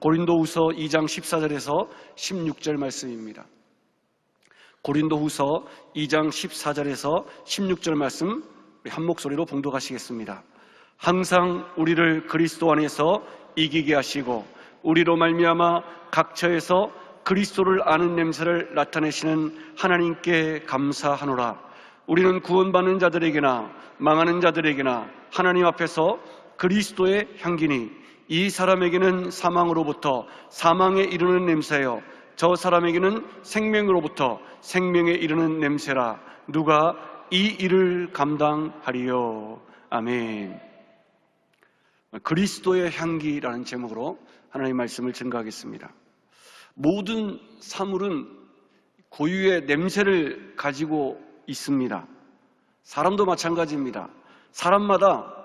고린도후서 2장 14절에서 16절 말씀입니다. 고린도후서 2장 14절에서 16절 말씀 한 목소리로 봉독하시겠습니다. 항상 우리를 그리스도 안에서 이기게 하시고 우리로 말미암아 각처에서 그리스도를 아는 냄새를 나타내시는 하나님께 감사하노라. 우리는 구원받는 자들에게나 망하는 자들에게나 하나님 앞에서 그리스도의 향기니 이 사람에게는 사망으로부터 사망에 이르는 냄새요 저 사람에게는 생명으로부터 생명에 이르는 냄새라. 누가 이 일을 감당하리요. 아멘. 그리스도의 향기라는 제목으로 하나님의 말씀을 증거하겠습니다. 모든 사물은 고유의 냄새를 가지고 있습니다. 사람도 마찬가지입니다. 사람마다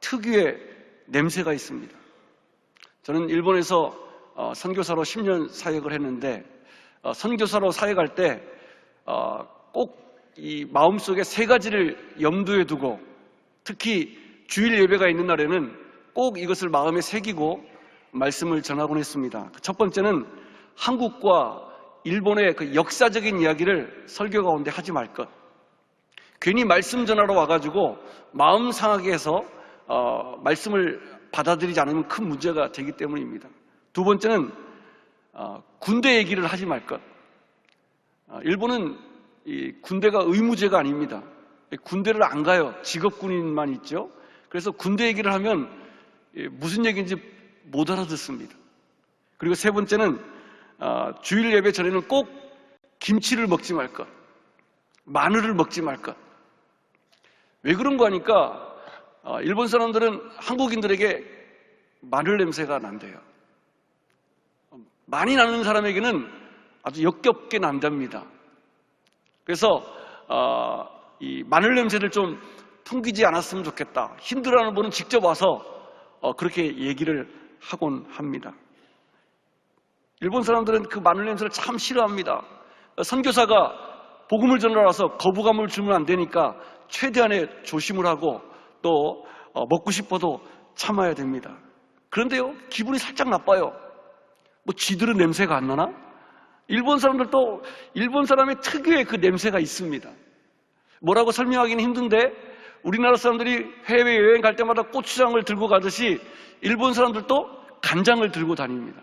특유의 냄새가 있습니다. 저는 일본에서 선교사로 10년 사역을 했는데 선교사로 사역할 때 꼭 이 마음속에 세 가지를 염두에 두고 특히 주일 예배가 있는 날에는 꼭 이것을 마음에 새기고 말씀을 전하곤 했습니다. 첫 번째는 한국과 일본의 그 역사적인 이야기를 설교 가운데 하지 말 것. 괜히 말씀 전하러 와가지고 마음 상하게 해서 말씀을 받아들이지 않으면 큰 문제가 되기 때문입니다. 두 번째는 군대 얘기를 하지 말 것. 일본은 이 군대가 의무제가 아닙니다. 군대를 안 가요. 직업군인만 있죠. 그래서 군대 얘기를 하면 무슨 얘기인지 못 알아듣습니다. 그리고 세 번째는 주일 예배 전에는 꼭 김치를 먹지 말 것, 마늘을 먹지 말 것. 왜 그런 거 하니까 일본 사람들은 한국인들에게 마늘 냄새가 난대요. 많이 나는 사람에게는 아주 역겹게 난답니다. 그래서 이 마늘 냄새를 좀 풍기지 않았으면 좋겠다. 힘들어하는 분은 직접 와서 그렇게 얘기를 하곤 합니다. 일본 사람들은 그 마늘 냄새를 참 싫어합니다. 선교사가 복음을 전하러 와서 거부감을 주면 안 되니까 최대한의 조심을 하고 또 먹고 싶어도 참아야 됩니다. 그런데요, 기분이 살짝 나빠요. 뭐 쥐들은 냄새가 안 나나? 일본 사람들도 일본 사람의 특유의 그 냄새가 있습니다. 뭐라고 설명하기는 힘든데 우리나라 사람들이 해외여행 갈 때마다 고추장을 들고 가듯이 일본 사람들도 간장을 들고 다닙니다.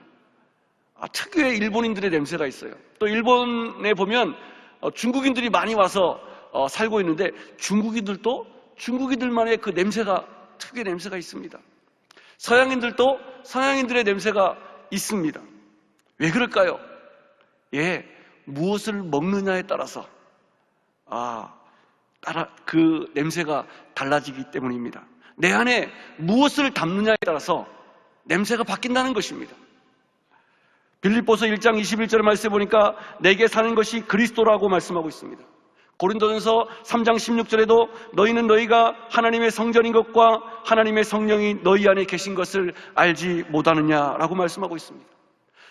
특유의 일본인들의 냄새가 있어요. 또 일본에 보면 중국인들이 많이 와서 살고 있는데 중국인들도 중국인들만의 그 냄새가 특유의 냄새가 있습니다. 서양인들도 서양인들의 냄새가 있습니다. 왜 그럴까요? 무엇을 먹느냐에 따라서 그 냄새가 달라지기 때문입니다. 내 안에 무엇을 담느냐에 따라서 냄새가 바뀐다는 것입니다. 빌립보서 1장 21절 말씀에 보니까 내게 사는 것이 그리스도라고 말씀하고 있습니다. 고린도전서 3장 16절에도 너희는 너희가 하나님의 성전인 것과 하나님의 성령이 너희 안에 계신 것을 알지 못하느냐라고 말씀하고 있습니다.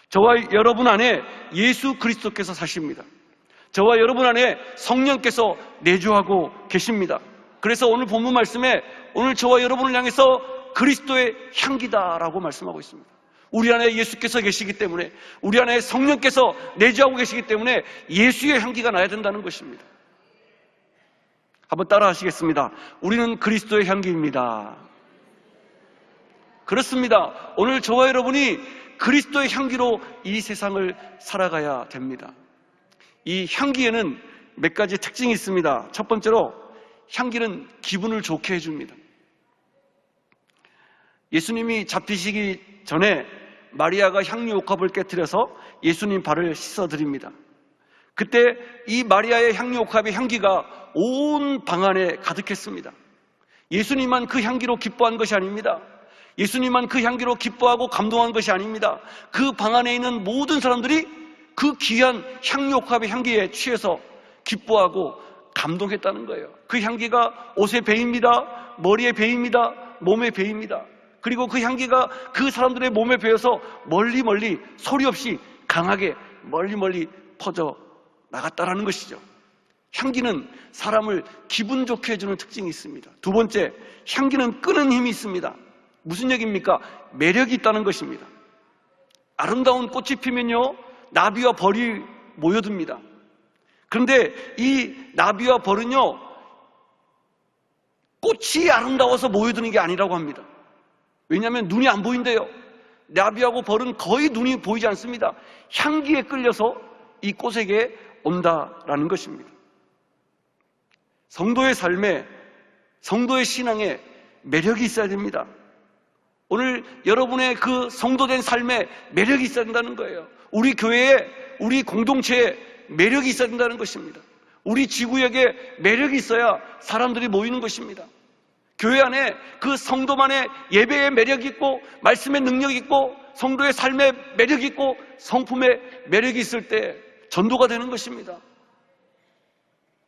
저와 여러분 안에 예수 그리스도께서 사십니다. 저와 여러분 안에 성령께서 내주하고 계십니다. 그래서 오늘 본문 말씀에 오늘 저와 여러분을 향해서 그리스도의 향기다라고 말씀하고 있습니다. 우리 안에 예수께서 계시기 때문에 우리 안에 성령께서 내주하고 계시기 때문에 예수의 향기가 나야 된다는 것입니다. 한번 따라 하시겠습니다. 우리는 그리스도의 향기입니다. 그렇습니다. 오늘 저와 여러분이 그리스도의 향기로 이 세상을 살아가야 됩니다. 이 향기에는 몇 가지 특징이 있습니다. 첫 번째로 향기는 기분을 좋게 해줍니다. 예수님이 잡히시기 전에 마리아가 향유 옥합을 깨뜨려서 예수님 발을 씻어드립니다. 그때 이 마리아의 향유 옥합의 향기가 온 방 안에 가득했습니다. 예수님만 그 향기로 기뻐한 것이 아닙니다. 예수님만 그 향기로 기뻐하고 감동한 것이 아닙니다. 그 방 안에 있는 모든 사람들이 그 귀한 향유 옥합의 향기에 취해서 기뻐하고 감동했다는 거예요. 그 향기가 옷에 배입니다. 머리에 배입니다. 몸에 배입니다. 그리고 그 향기가 그 사람들의 몸에 배어서 멀리 소리 없이 강하게 멀리 퍼져 나갔다라는 것이죠. 향기는 사람을 기분 좋게 해주는 특징이 있습니다. 두 번째, 향기는 끄는 힘이 있습니다. 무슨 얘기입니까? 매력이 있다는 것입니다. 아름다운 꽃이 피면요, 나비와 벌이 모여듭니다. 그런데 이 나비와 벌은요, 꽃이 아름다워서 모여드는 게 아니라고 합니다. 왜냐하면 눈이 안 보인대요. 나비하고 벌은 거의 눈이 보이지 않습니다. 향기에 끌려서 이 꽃에게 온다라는 것입니다. 성도의 삶에, 성도의 신앙에 매력이 있어야 됩니다. 오늘 여러분의 그 성도된 삶에 매력이 있어야 된다는 거예요. 우리 교회에, 우리 공동체에 매력이 있어야 된다는 것입니다. 우리 지구역에 매력이 있어야 사람들이 모이는 것입니다. 교회 안에 그 성도만의 예배의 매력이 있고, 말씀의 능력이 있고, 성도의 삶의 매력이 있고, 성품의 매력이 있을 때 전도가 되는 것입니다.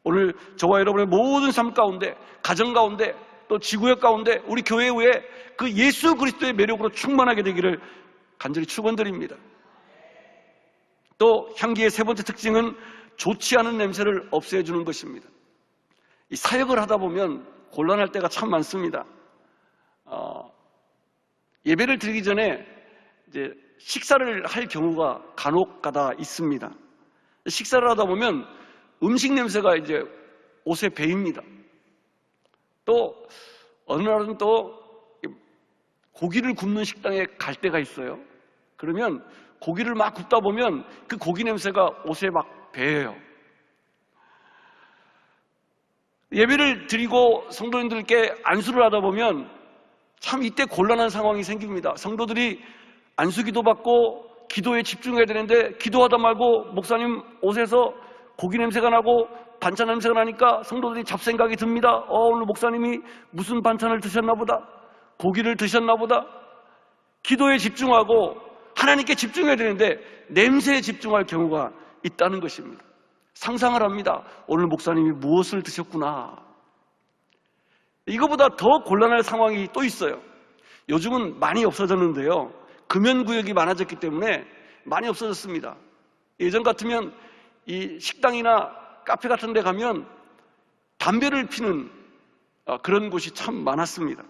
오늘 저와 여러분의 모든 삶 가운데, 가정 가운데, 또 지구역 가운데 우리 교회 후에 그 예수 그리스도의 매력으로 충만하게 되기를 간절히 축원드립니다. 또 향기의 세 번째 특징은 좋지 않은 냄새를 없애주는 것입니다. 이 사역을 하다 보면 곤란할 때가 참 많습니다. 예배를 드리기 전에 이제 식사를 할 경우가 간혹가다 있습니다. 식사를 하다 보면 음식 냄새가 이제 옷에 배입니다. 또 어느 날은 또 고기를 굽는 식당에 갈 때가 있어요. 그러면 고기를 막 굽다 보면 그 고기 냄새가 옷에 막 배요. 예배를 드리고 성도님들께 안수를 하다 보면 참 이때 곤란한 상황이 생깁니다. 성도들이 안수기도 받고 기도에 집중해야 되는데 기도하다 말고 목사님 옷에서 고기 냄새가 나고 반찬 냄새가 나니까 성도들이 잡생각이 듭니다. 오늘 목사님이 무슨 반찬을 드셨나 보다, 고기를 드셨나 보다. 기도에 집중하고 하나님께 집중해야 되는데 냄새에 집중할 경우가 있다는 것입니다. 상상을 합니다. 오늘 목사님이 무엇을 드셨구나. 이거보다 더 곤란할 상황이 또 있어요. 요즘은 많이 없어졌는데요, 금연구역이 많아졌기 때문에 많이 없어졌습니다. 예전 같으면 이 식당이나 카페 같은 데 가면 담배를 피는 그런 곳이 참 많았습니다.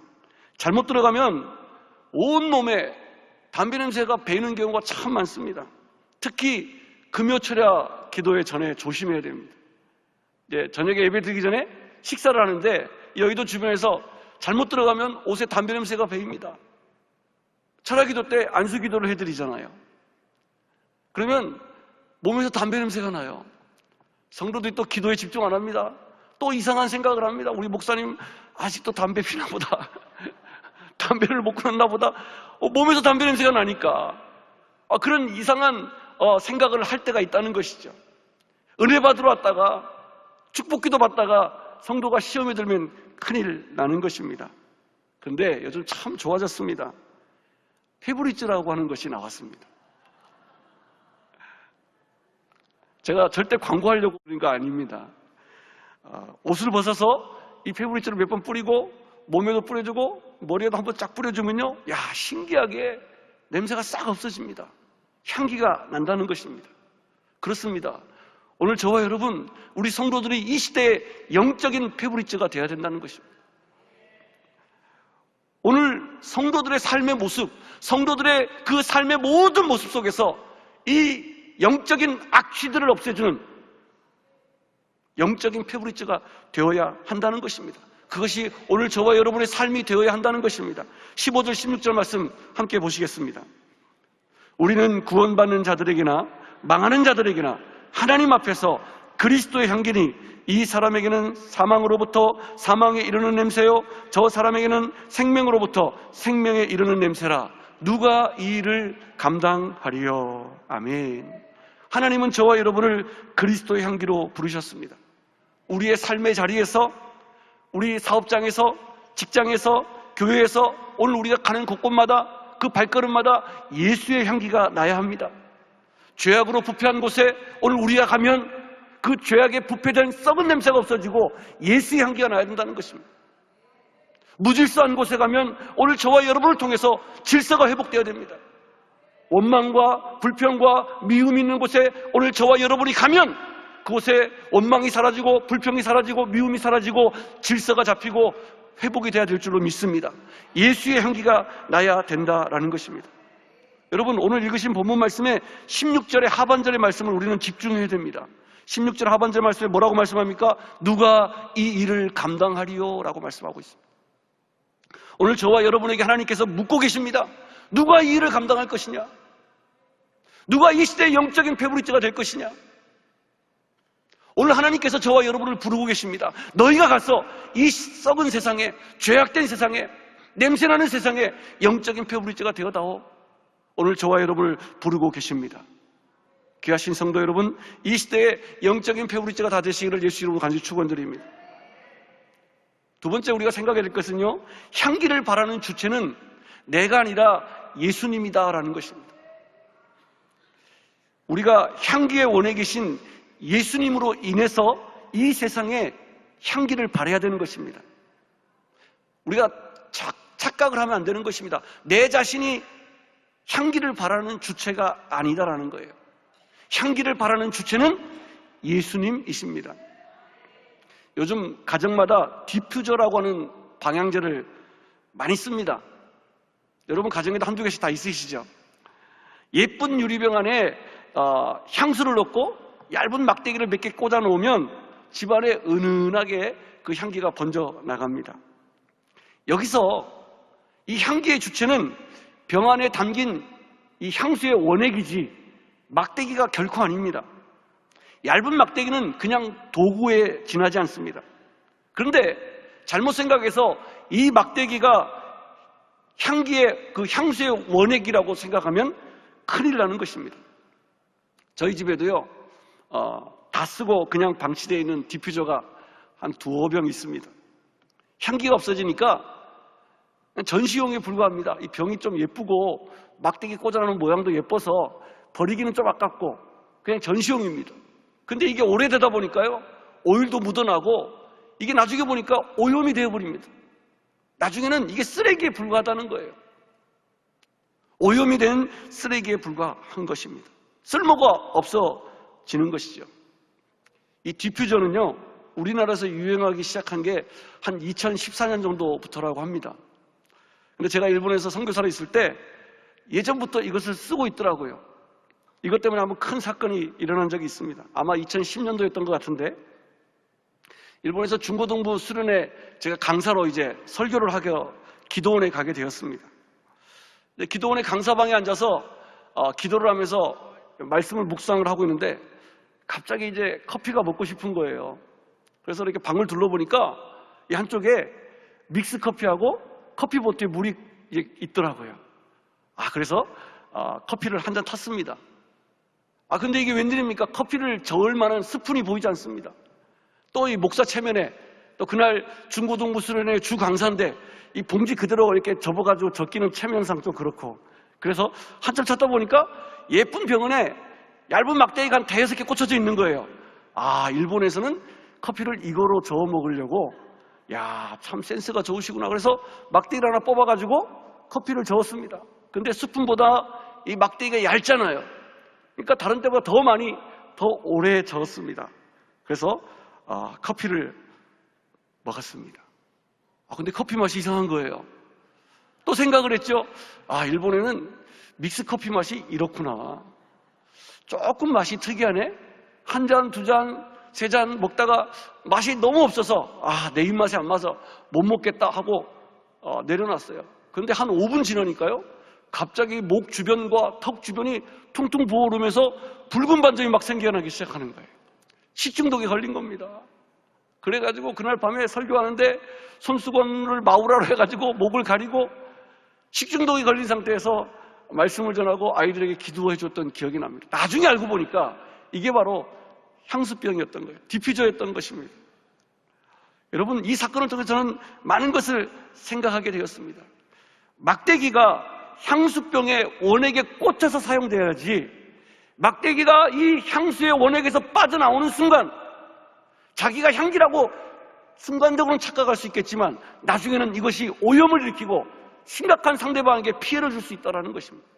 잘못 들어가면 온몸에 담배 냄새가 배이는 경우가 참 많습니다. 특히 금요철야 기도회 전에 조심해야 됩니다. 이제 저녁에 예배 드리기 전에 식사를 하는데 여의도 주변에서 잘못 들어가면 옷에 담배 냄새가 배입니다. 철야기도 때 안수기도를 해드리잖아요. 그러면 몸에서 담배 냄새가 나요. 성도들이 또 기도에 집중 안 합니다. 또 이상한 생각을 합니다. 우리 목사님 아직도 담배 피나 보다. 담배를 못 끊었나 보다. 몸에서 담배 냄새가 나니까 그런 이상한 생각을 할 때가 있다는 것이죠. 은혜 받으러 왔다가 축복기도 받다가 성도가 시험에 들면 큰일 나는 것입니다. 그런데 요즘 참 좋아졌습니다. 페브리즈라고 하는 것이 나왔습니다. 제가 절대 광고하려고 그런 거 아닙니다. 옷을 벗어서 이 페브리즈를 몇 번 뿌리고 몸에도 뿌려주고 머리에도 한번 쫙 뿌려주면요, 야, 신기하게 냄새가 싹 없어집니다. 향기가 난다는 것입니다. 그렇습니다. 오늘 저와 여러분, 우리 성도들이 이 시대의 영적인 페브리즈가 되어야 된다는 것입니다. 오늘 성도들의 삶의 모습, 성도들의 그 삶의 모든 모습 속에서 이 영적인 악취들을 없애주는 영적인 페브리즈가 되어야 한다는 것입니다. 그것이 오늘 저와 여러분의 삶이 되어야 한다는 것입니다. 15절 16절 말씀 함께 보시겠습니다. 우리는 구원받는 자들에게나 망하는 자들에게나 하나님 앞에서 그리스도의 향기니 이 사람에게는 사망으로부터 사망에 이르는 냄새요, 저 사람에게는 생명으로부터 생명에 이르는 냄새라. 누가 이 일을 감당하리요. 아멘. 하나님은 저와 여러분을 그리스도의 향기로 부르셨습니다. 우리의 삶의 자리에서, 우리 사업장에서, 직장에서, 교회에서, 오늘 우리가 가는 곳곳마다 그 발걸음마다 예수의 향기가 나야 합니다. 죄악으로 부패한 곳에 오늘 우리가 가면 그 죄악에 부패된 썩은 냄새가 없어지고 예수의 향기가 나야 된다는 것입니다. 무질서한 곳에 가면 오늘 저와 여러분을 통해서 질서가 회복되어야 됩니다. 원망과 불평과 미움이 있는 곳에 오늘 저와 여러분이 가면 그곳에 원망이 사라지고 불평이 사라지고 미움이 사라지고 질서가 잡히고 회복이 돼야 될 줄로 믿습니다. 예수의 향기가 나야 된다라는 것입니다. 여러분, 오늘 읽으신 본문 말씀에 16절의 하반절의 말씀을 우리는 집중해야 됩니다. 16절 하반절 말씀에 뭐라고 말씀합니까? 누가 이 일을 감당하리요? 라고 말씀하고 있습니다. 오늘 저와 여러분에게 하나님께서 묻고 계십니다. 누가 이 일을 감당할 것이냐? 누가 이 시대의 영적인 페브리즈가 될 것이냐? 오늘 하나님께서 저와 여러분을 부르고 계십니다. 너희가 가서 이 썩은 세상에, 죄악된 세상에, 냄새나는 세상에 영적인 페브리즈가 되어다오. 오늘 저와 여러분을 부르고 계십니다. 귀하신 성도 여러분, 이 시대에 영적인 페브리즈가 다 되시기를 예수 이름으로 간절히 축원드립니다. 두 번째 우리가 생각해야 될 것은요, 향기를 바라는 주체는 내가 아니라 예수님이다라는 것입니다. 우리가 향기의 원에 계신 예수님으로 인해서 이 세상에 향기를 발해야 되는 것입니다. 우리가 착각을 하면 안 되는 것입니다. 내 자신이 향기를 바라는 주체가 아니다라는 거예요. 향기를 바라는 주체는 예수님이십니다. 요즘 가정마다 디퓨저라고 하는 방향제를 많이 씁니다. 여러분 가정에도 한두 개씩 다 있으시죠? 예쁜 유리병 안에 향수를 넣고 얇은 막대기를 몇 개 꽂아 놓으면 집안에 은은하게 그 향기가 번져 나갑니다. 여기서 이 향기의 주체는 병 안에 담긴 이 향수의 원액이지 막대기가 결코 아닙니다. 얇은 막대기는 그냥 도구에 지나지 않습니다. 그런데 잘못 생각해서 이 막대기가 향기의 그 향수의 원액이라고 생각하면 큰일 나는 것입니다. 저희 집에도요, 다 쓰고 그냥 방치되어 있는 디퓨저가 한 두어 병 있습니다. 향기가 없어지니까 전시용에 불과합니다. 이 병이 좀 예쁘고 막대기 꽂아놓은 모양도 예뻐서 버리기는 좀 아깝고 그냥 전시용입니다. 근데 이게 오래되다 보니까요, 오일도 묻어나고 이게 나중에 보니까 오염이 되어버립니다. 나중에는 이게 쓰레기에 불과하다는 거예요. 오염이 된 쓰레기에 불과한 것입니다. 쓸모가 없어지는 것이죠. 이 디퓨저는요, 우리나라에서 유행하기 시작한 게 한 2014년 정도부터라고 합니다. 근데 제가 일본에서 선교사로 있을 때 예전부터 이것을 쓰고 있더라고요. 이것 때문에 한번 큰 사건이 일어난 적이 있습니다. 아마 2010년도였던 것 같은데, 일본에서 중고등부 수련회 제가 강사로 이제 설교를 하겨 기도원에 가게 되었습니다. 기도원의 강사방에 앉아서 기도를 하면서 말씀을 묵상을 하고 있는데 갑자기 이제 커피가 먹고 싶은 거예요. 그래서 이렇게 방을 둘러보니까 이 한쪽에 믹스 커피하고 커피 보트에 물이 있더라고요. 그래서 커피를 한 잔 탔습니다. 근데 이게 웬일입니까? 커피를 저을 만한 스푼이 보이지 않습니다. 또 이 목사 체면에, 또 그날 중고등부 수련회 주 강사인데 이 봉지 그대로 이렇게 접어가지고 적기는 체면상 좀 그렇고, 그래서 한참 찾다 보니까 예쁜 병원에 얇은 막대기가 한 5개 꽂혀져 있는 거예요. 일본에서는 커피를 이거로 저어 먹으려고, 참 센스가 좋으시구나. 그래서 막대기를 하나 뽑아가지고 커피를 저었습니다. 근데 스푼보다 이 막대기가 얇잖아요. 그러니까 다른 때보다 더 많이, 더 오래 저었습니다. 그래서 커피를 먹었습니다. 근데 커피 맛이 이상한 거예요. 또 생각을 했죠. 일본에는 믹스 커피 맛이 이렇구나. 조금 맛이 특이하네. 한 잔, 두 잔, 세 잔 먹다가 맛이 너무 없어서 내 입맛에 안 맞아 못 먹겠다 하고 내려놨어요. 그런데 한 5분 지나니까요, 갑자기 목 주변과 턱 주변이 퉁퉁 부어오르면서 붉은 반점이 막 생겨나기 시작하는 거예요. 식중독에 걸린 겁니다. 그래가지고 그날 밤에 설교하는데 손수건을 마우라로 해가지고 목을 가리고 식중독에 걸린 상태에서 말씀을 전하고 아이들에게 기도해 줬던 기억이 납니다. 나중에 알고 보니까 이게 바로 향수병이었던 거예요. 디퓨저였던 것입니다. 여러분, 이 사건을 통해서 저는 많은 것을 생각하게 되었습니다. 막대기가 향수병의 원액에 꽂혀서 사용되어야지, 막대기가 이 향수의 원액에서 빠져나오는 순간 자기가 향기라고 순간적으로는 착각할 수 있겠지만 나중에는 이것이 오염을 일으키고 심각한 상대방에게 피해를 줄 수 있다는 것입니다.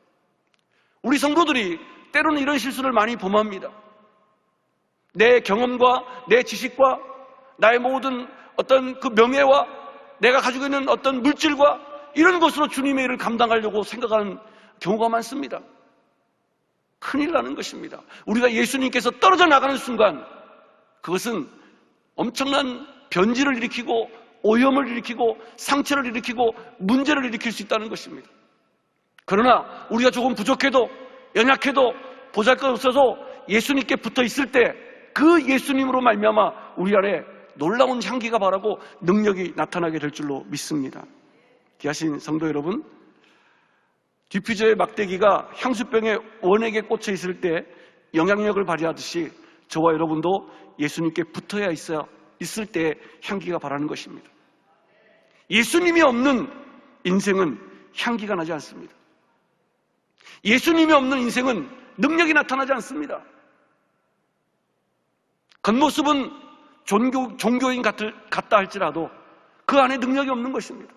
우리 성도들이 때로는 이런 실수를 많이 범합니다. 내 경험과 내 지식과 나의 모든 어떤 그 명예와 내가 가지고 있는 어떤 물질과 이런 것으로 주님의 일을 감당하려고 생각하는 경우가 많습니다. 큰일 나는 것입니다. 우리가 예수님께서 떨어져 나가는 순간 그것은 엄청난 변질을 일으키고 오염을 일으키고 상처를 일으키고 문제를 일으킬 수 있다는 것입니다. 그러나 우리가 조금 부족해도 연약해도 보잘것없어도 예수님께 붙어 있을 때 그 예수님으로 말미암아 우리 안에 놀라운 향기가 바라고 능력이 나타나게 될 줄로 믿습니다. 귀하신 성도 여러분, 디퓨저의 막대기가 향수병에 원액에 꽂혀 있을 때 영향력을 발휘하듯이 저와 여러분도 예수님께 붙어야 있을 때 향기가 바라는 것입니다. 예수님이 없는 인생은 향기가 나지 않습니다. 예수님이 없는 인생은 능력이 나타나지 않습니다. 겉모습은 종교인 같다 할지라도 그 안에 능력이 없는 것입니다.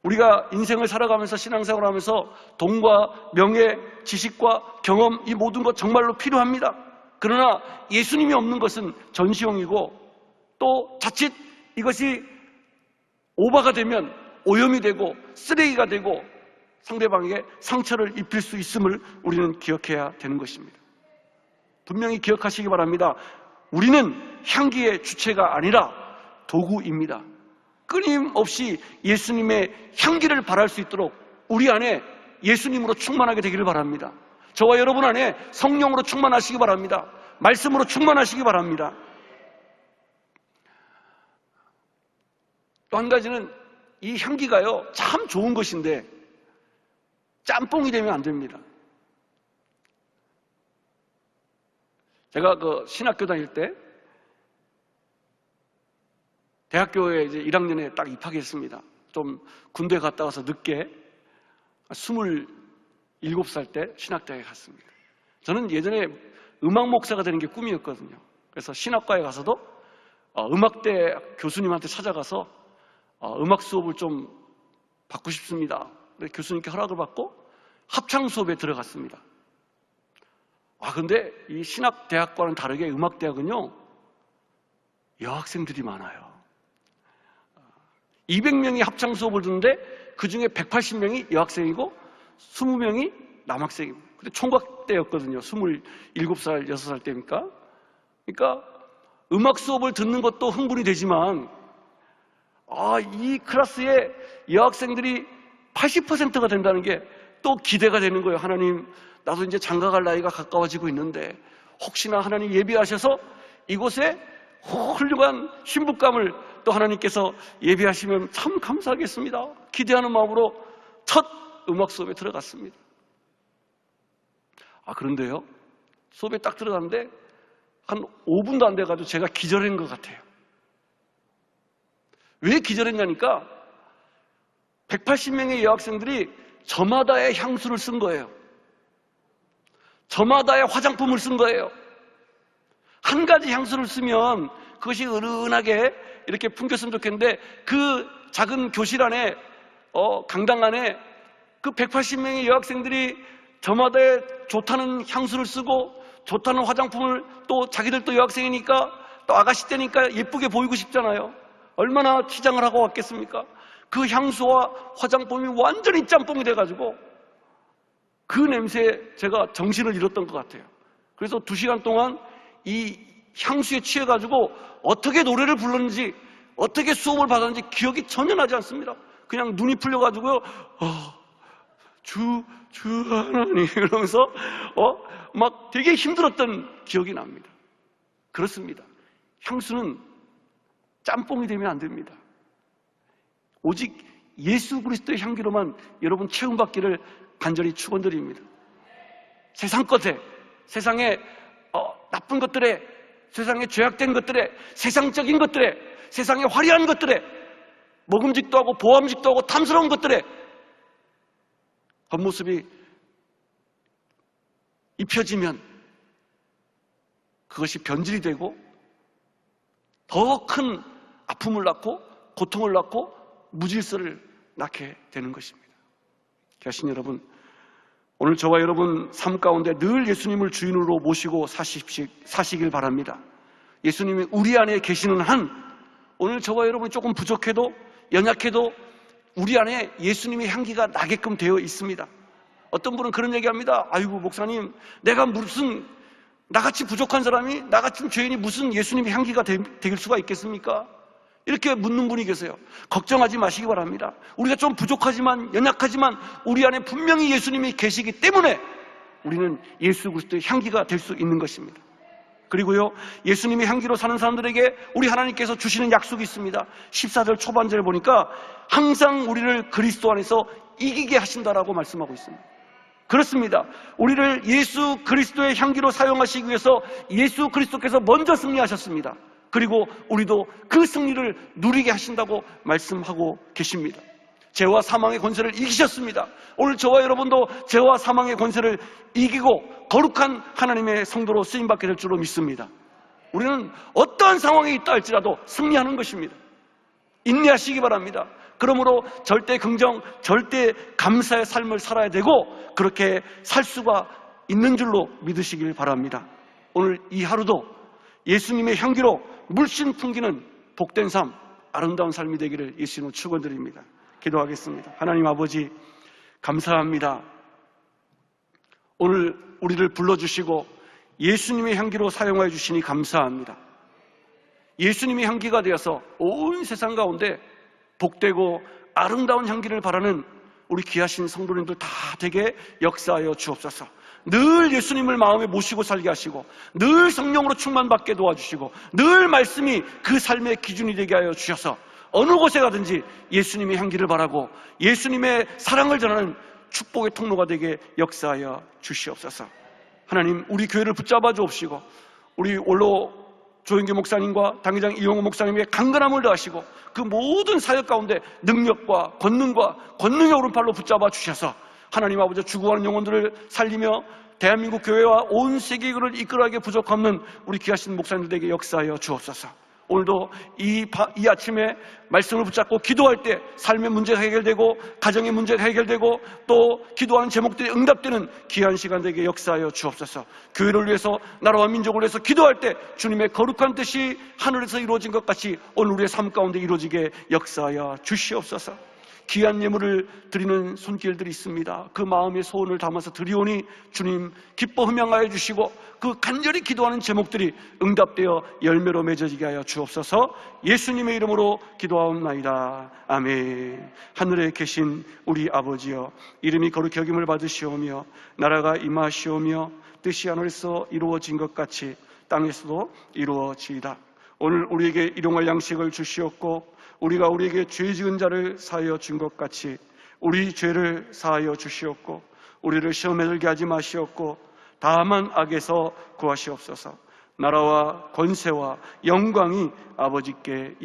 우리가 인생을 살아가면서 신앙생활을 하면서 돈과 명예, 지식과 경험 이 모든 것 정말로 필요합니다. 그러나 예수님이 없는 것은 전시용이고 또 자칫 이것이 오버가 되면 오염이 되고 쓰레기가 되고 상대방에게 상처를 입힐 수 있음을 우리는 기억해야 되는 것입니다. 분명히 기억하시기 바랍니다. 우리는 향기의 주체가 아니라 도구입니다. 끊임없이 예수님의 향기를 발할 수 있도록 우리 안에 예수님으로 충만하게 되기를 바랍니다. 저와 여러분 안에 성령으로 충만하시기 바랍니다. 말씀으로 충만하시기 바랍니다. 또 한 가지는 이 향기가요 참 좋은 것인데 짬뽕이 되면 안 됩니다. 제가 신학교 다닐 때 대학교에 이제 1학년에 딱 입학했습니다. 좀 군대 갔다 와서 늦게 27살 때 신학대학에 갔습니다. 저는 예전에 음악 목사가 되는 게 꿈이었거든요. 그래서 신학과에 가서도 음악대 교수님한테 찾아가서 음악 수업을 좀 받고 싶습니다. 교수님께 허락을 받고 합창 수업에 들어갔습니다. 근데 이 신학대학과는 다르게 음악대학은요 여학생들이 많아요. 200명이 합창 수업을 듣는데 그 중에 180명이 여학생이고 20명이 남학생입니다. 근데 총각대였거든요. 27살, 6살 때니까. 그러니까 음악 수업을 듣는 것도 흥분이 되지만 이 클래스에 여학생들이 80%가 된다는 게 또 기대가 되는 거예요. 하나님, 나도 이제 장가갈 나이가 가까워지고 있는데 혹시나 하나님 예비하셔서 이곳에 훌륭한 신부감을 또 하나님께서 예비하시면 참 감사하겠습니다. 기대하는 마음으로 첫 음악 수업에 들어갔습니다. 그런데요, 수업에 딱 들어갔는데 한 5분도 안 돼가지고 제가 기절한 것 같아요. 왜 기절했냐니까 180명의 여학생들이 저마다의 향수를 쓴 거예요. 저마다의 화장품을 쓴 거예요. 한 가지 향수를 쓰면 그것이 은은하게 이렇게 풍겼으면 좋겠는데 그 작은 교실 안에 강당 안에 그 180명의 여학생들이 저마다의 좋다는 향수를 쓰고 좋다는 화장품을 또 자기들도 여학생이니까 또 아가씨 때니까 예쁘게 보이고 싶잖아요. 얼마나 치장을 하고 왔겠습니까? 그 향수와 화장품이 완전히 짬뽕이 돼가지고 그 냄새에 제가 정신을 잃었던 것 같아요. 그래서 2시간 동안 이 향수에 취해가지고 어떻게 노래를 불렀는지 어떻게 수업을 받았는지 기억이 전혀 나지 않습니다. 그냥 눈이 풀려가지고요 주 하나님 이러면서 막 되게 힘들었던 기억이 납니다. 그렇습니다. 향수는 짬뽕이 되면 안 됩니다. 오직 예수 그리스도의 향기로만 여러분 채움받기를 간절히 축원드립니다. 세상 것에, 세상의 나쁜 것들에, 세상의 죄악된 것들에, 세상적인 것들에, 세상의 화려한 것들에, 먹음직도 하고 보암직도 하고 탐스러운 것들에 겉모습이 입혀지면 그것이 변질이 되고 더 큰 아픔을 낳고 고통을 낳고 무질서를 낳게 되는 것입니다. 귀하신 여러분, 오늘 저와 여러분 삶 가운데 늘 예수님을 주인으로 모시고 사시길 바랍니다. 예수님이 우리 안에 계시는 한 오늘 저와 여러분이 조금 부족해도 연약해도 우리 안에 예수님의 향기가 나게끔 되어 있습니다. 어떤 분은 그런 얘기합니다. 아이고 목사님, 내가 무슨 나같이 부족한 사람이, 나같은 죄인이 무슨 예수님의 향기가 될 수가 있겠습니까? 이렇게 묻는 분이 계세요. 걱정하지 마시기 바랍니다. 우리가 좀 부족하지만, 연약하지만 우리 안에 분명히 예수님이 계시기 때문에 우리는 예수 그리스도의 향기가 될 수 있는 것입니다. 그리고요, 예수님의 향기로 사는 사람들에게 우리 하나님께서 주시는 약속이 있습니다. 14절 초반절에 보니까 항상 우리를 그리스도 안에서 이기게 하신다라고 말씀하고 있습니다. 그렇습니다. 우리를 예수 그리스도의 향기로 사용하시기 위해서 예수 그리스도께서 먼저 승리하셨습니다. 그리고 우리도 그 승리를 누리게 하신다고 말씀하고 계십니다. 죄와 사망의 권세를 이기셨습니다. 오늘 저와 여러분도 죄와 사망의 권세를 이기고 거룩한 하나님의 성도로 쓰임받게 될 줄로 믿습니다. 우리는 어떠한 상황에 있다 할지라도 승리하는 것입니다. 인내하시기 바랍니다. 그러므로 절대 긍정, 절대 감사의 삶을 살아야 되고 그렇게 살 수가 있는 줄로 믿으시길 바랍니다. 오늘 이 하루도 예수님의 향기로 물씬 풍기는 복된 삶, 아름다운 삶이 되기를 예수님으로 축원드립니다. 기도하겠습니다. 하나님 아버지, 감사합니다. 오늘 우리를 불러주시고 예수님의 향기로 사용하여 주시니 감사합니다. 예수님의 향기가 되어서 온 세상 가운데 복되고 아름다운 향기를 바라는 우리 귀하신 성도님들 다 되게 역사하여 주옵소서. 늘 예수님을 마음에 모시고 살게 하시고 늘 성령으로 충만받게 도와주시고 늘 말씀이 그 삶의 기준이 되게 하여 주셔서 어느 곳에 가든지 예수님의 향기를 바라고 예수님의 사랑을 전하는 축복의 통로가 되게 역사하여 주시옵소서. 하나님, 우리 교회를 붙잡아 주옵시고 우리 원로 조영규 목사님과 당회장 이용호 목사님의 강건함을 더하시고 그 모든 사역 가운데 능력과 권능과 권능의 오른팔로 붙잡아 주셔서 하나님 아버지 죽어가는 영혼들을 살리며 대한민국 교회와 온 세계를 이끌어가기에 부족없는 우리 귀하신 목사님들에게 역사하여 주옵소서. 오늘도 이 아침에 말씀을 붙잡고 기도할 때 삶의 문제가 해결되고 가정의 문제가 해결되고 또 기도하는 제목들이 응답되는 귀한 시간 되게 역사하여 주옵소서. 교회를 위해서 나라와 민족을 위해서 기도할 때 주님의 거룩한 뜻이 하늘에서 이루어진 것 같이 오늘 우리의 삶 가운데 이루어지게 역사하여 주시옵소서. 귀한 예물을 드리는 손길들이 있습니다. 그 마음의 소원을 담아서 드리오니 주님 기뻐 흠양하여 주시고 그 간절히 기도하는 제목들이 응답되어 열매로 맺어지게 하여 주옵소서. 예수님의 이름으로 기도하옵나이다. 아멘. 하늘에 계신 우리 아버지여, 이름이 거룩히 여김을 받으시오며 나라가 임하시오며 뜻이 하늘에서 이루어진 것 같이 땅에서도 이루어지이다. 오늘 우리에게 일용할 양식을 주시옵고 우리가 우리에게 죄 지은 자를 사하여 준 것 같이 우리 죄를 사하여 주시옵고 우리를 시험에 들게 하지 마시옵고 다만 악에서 구하시옵소서. 나라와 권세와 영광이 아버지께